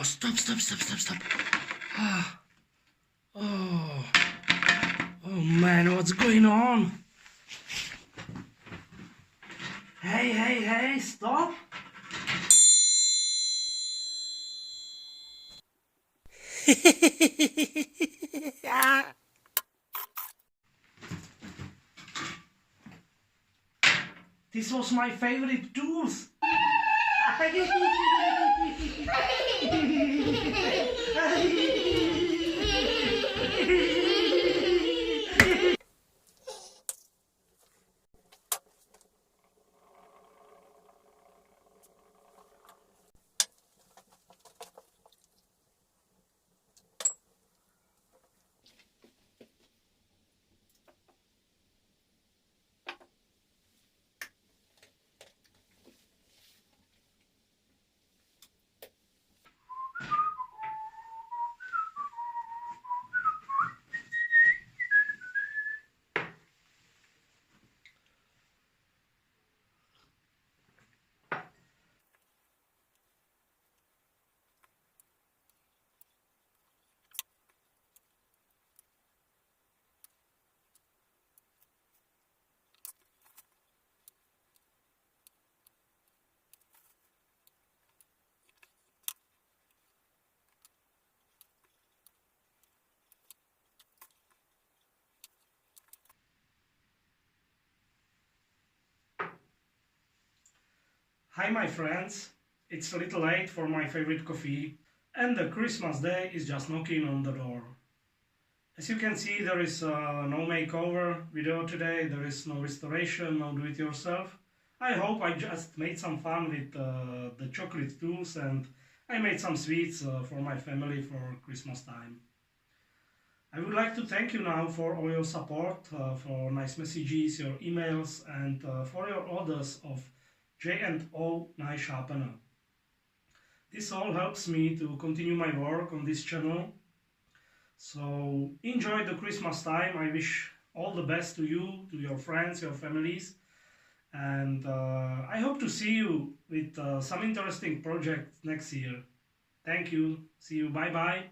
Oh, stop. Ah, oh, oh man, what's going on? Hey, stop. This was my favorite tooth. Hi my friends, it's a little late for my favorite coffee and the Christmas day is just knocking on the door. As you can see, there is no makeover video today, there is no restoration, no do-it-yourself. I hope I just made some fun with the chocolate tools and I made some sweets for my family for Christmas time. I would like to thank you now for all your support, for nice messages, your emails and for your orders of J&O Knife Sharpener. This all helps me to continue my work on this channel. So enjoy the Christmas time. I wish all the best to you, to your friends, your families. And I hope to see you with some interesting projects next year. Thank you. See you. Bye bye.